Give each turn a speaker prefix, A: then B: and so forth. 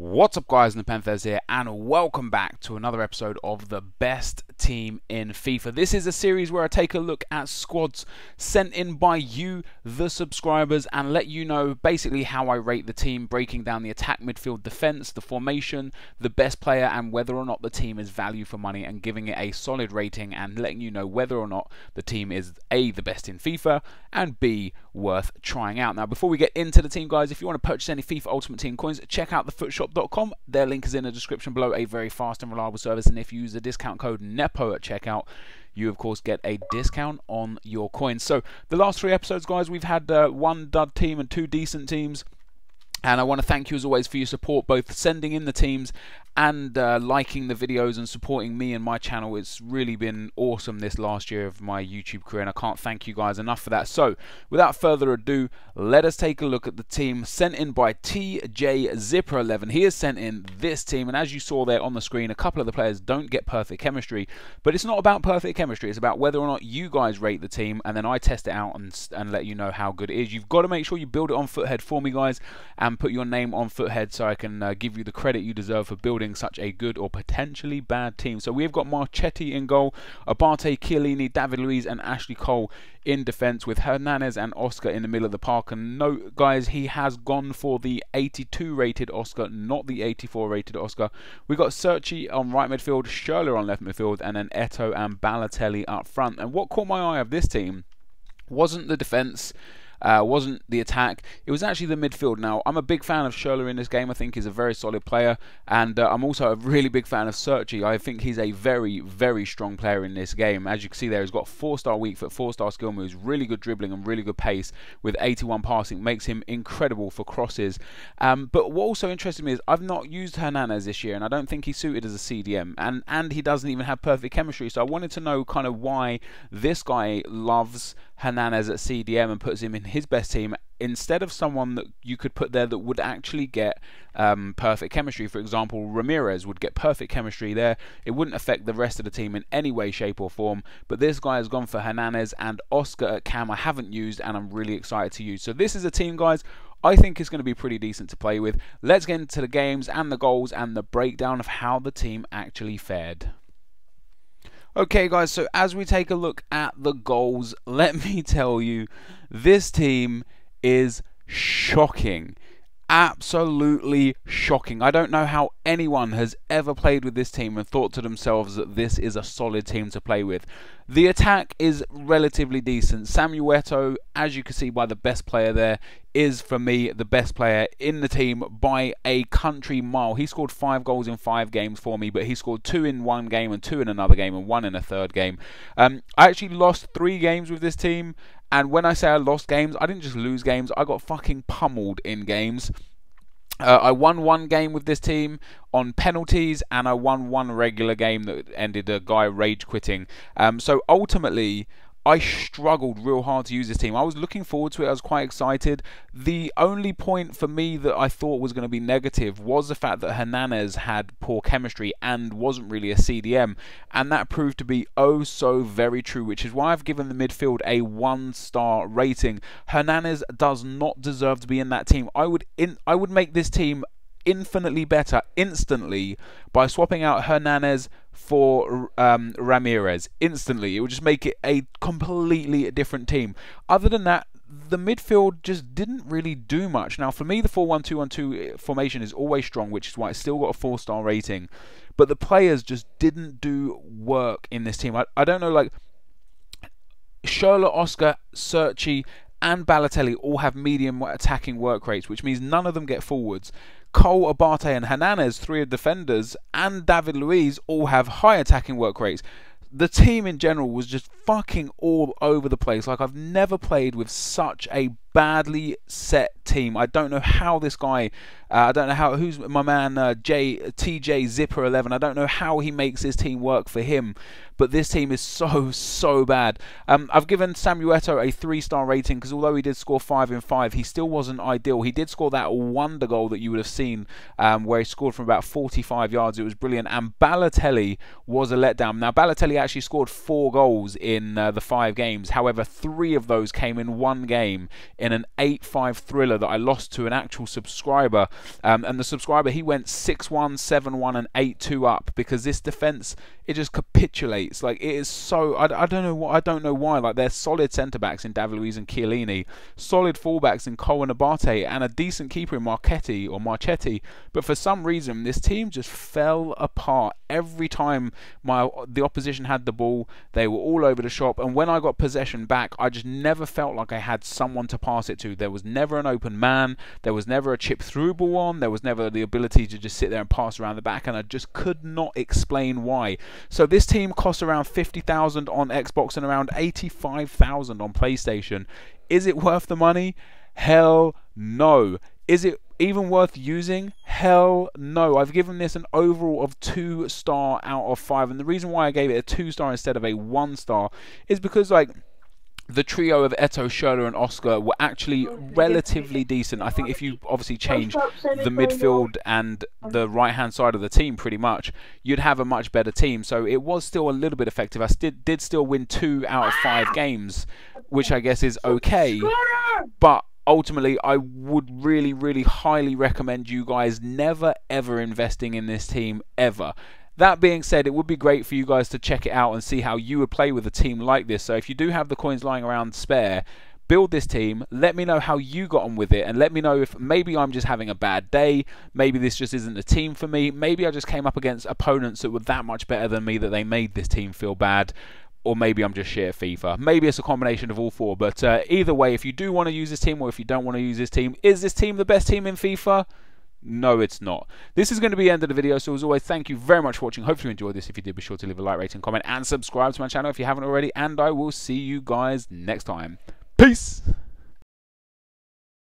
A: What's up guys, NepentheZ here and welcome back to another episode of the best team in FIFA. This is a series where I take a look at squads sent in by you, the subscribers, and let you know basically how I rate the team, breaking down the attack, midfield, defense, the formation, the best player, and whether or not the team is value for money, and giving it a solid rating and letting you know whether or not the team is A, the best in FIFA, and B, worth trying out. Now before we get into the team guys, if you want to purchase any FIFA Ultimate Team coins, check out thefootshop.com. Their link is in the description below, a very fast and reliable service, and if you use the discount code NEPO at checkout, you of course get a discount on your coins. So the last 3 episodes guys, we've had one dud team and 2 decent teams, and I want to thank you as always for your support, both sending in the teams and liking the videos and supporting me and my channel. It's really been awesome this last year of my YouTube career, and I can't thank you guys enough for that. So without further ado, let us take a look at the team sent in by TJ-Zipper11. He has sent in this team, and as you saw there on the screen, a couple of the players don't get perfect chemistry, but it's not about perfect chemistry, it's about whether or not you guys rate the team, and then I test it out and let you know how good it is. You've got to make sure you build it on Foothead for me guys, and put your name on Foothead so I can give you the credit you deserve for building such a good or potentially bad team. So we've got Marchetti in goal, Abate, Chiellini, David Luiz and Ashley Cole in defence, with Hernandez and Oscar in the middle of the park. And note guys, he has gone for the 82 rated Oscar, not the 84 rated Oscar. We got Serchi on right midfield, Schürrle on left midfield, and then Eto'o and Balotelli up front. And what caught my eye of this team wasn't the defence, wasn't the attack, it was actually the midfield. Now I'm a big fan of Schürrle in this game. I think he's a very solid player, and I'm also a really big fan of Serchi. I think he's a very strong player in this game. As you can see there, he's got 4-star weak foot, 4-star skill moves, really good dribbling and really good pace, with 81 passing, makes him incredible for crosses. But what also interested me is I've not used Hernandez this year, and I don't think he's suited as a CDM, and he doesn't even have perfect chemistry. So I wanted to know kind of why this guy loves Hernandez at CDM and puts him in his best team instead of someone that you could put there that would actually get perfect chemistry. For example, Ramirez would get perfect chemistry there. It wouldn't affect the rest of the team in any way, shape or form. But this guy has gone for Hernandez, and Oscar at cam I haven't used and I'm really excited to use. So this is a team guys I think is going to be pretty decent to play with. Let's get into the games and the goals and the breakdown of how the team actually fared. Okay guys, so as we take a look at the goals, let me tell you, this team is shocking. Absolutely shocking. I don't know how anyone has ever played with this team and thought to themselves that this is a solid team to play with. The attack is relatively decent. Samuel Eto'o, as you can see by the best player there, is for me the best player in the team by a country mile. He scored 5 goals in 5 games for me, but he scored 2 in one game and 2 in another game and 1 in a third game. I actually lost 3 games with this team, and when I say I lost games, I didn't just lose games, I got fucking pummeled in games. I won 1 game with this team on penalties, and I won 1 regular game that ended a guy rage quitting. So ultimately, I struggled real hard to use this team. I was looking forward to it. I was quite excited. The only point for me that I thought was going to be negative was the fact that Hernandez had poor chemistry and wasn't really a CDM, and that proved to be oh so very true, which is why I've given the midfield a 1-star rating. Hernandez does not deserve to be in that team. I would make this team infinitely better instantly by swapping out Hernandez for Ramirez instantly. It would just make it a completely different team. Other than that, the midfield just didn't really do much. Now for me, the 4-1-2-1-2 formation is always strong, which is why it's still got a 4-star rating, but the players just didn't do work in this team. I don't know, like Schürrle, Oscar, Serchi and Balotelli all have medium attacking work rates, which means none of them get forwards. Cole, Abate and Hernandez, 3 are defenders, and David Luiz all have high attacking work rates. The team in general was just fucking all over the place. Like, I've never played with such a badly set team. I don't know how this guy, I don't know how, who's my man TJ-Zipper11, I don't know how he makes his team work for him, but this team is so bad. I've given Samuel Eto'o a 3-star rating because although he did score 5 in 5, he still wasn't ideal. He did score that wonder goal that you would have seen where he scored from about 45 yards. It was brilliant. And Balotelli was a letdown. Now Balotelli actually scored 4 goals in the 5 games. However, 3 of those came in 1 game in in an 8-5 thriller that I lost to an actual subscriber. And the subscriber, he went 6-1, 7-1 and 8-2 up because this defence, it just capitulates. Like, it is so, I don't know why. Like, they're solid centre-backs in David Luiz and Chiellini, solid full-backs in Cole and Abate, and a decent keeper in Marchetti. But for some reason, this team just fell apart every time the opposition had the ball. They were all over the shop, and when I got possession back, I just never felt like I had someone to pass it to. There was never an open man, there was never a chip through ball on, there was never the ability to just sit there and pass around the back, and I just could not explain why. So this team costs around 50,000 on Xbox and around 85,000 on PlayStation. Is it worth the money? Hell no. Is it even worth using? Hell no. I've given this an overall of 2-star out of 5, and the reason why I gave it a 2-star instead of a 1-star is because, like, the trio of Eto, Schürrle and Oscar were actually relatively decent. I think if you obviously change the midfield and the right-hand side of the team pretty much, you'd have a much better team. So it was still a little bit effective. I did still win 2 out of 5 games, which I guess is okay. But ultimately, I would really highly recommend you guys never ever investing in this team ever. That being said, it would be great for you guys to check it out and see how you would play with a team like this. So if you do have the coins lying around spare, build this team, let me know how you got on with it, and let me know if maybe I'm just having a bad day, maybe this just isn't a team for me, maybe I just came up against opponents that were that much better than me that they made this team feel bad, or maybe I'm just shit at FIFA. Maybe it's a combination of all 4, but either way, if you do want to use this team or if you don't want to use this team, is this team the best team in FIFA? No, it's not. This is going to be the end of the video, so as always, thank you very much for watching. Hopefully you enjoyed this. If you did, be sure to leave a like, rating, comment, and subscribe to my channel if you haven't already, and I will see you guys next time. Peace!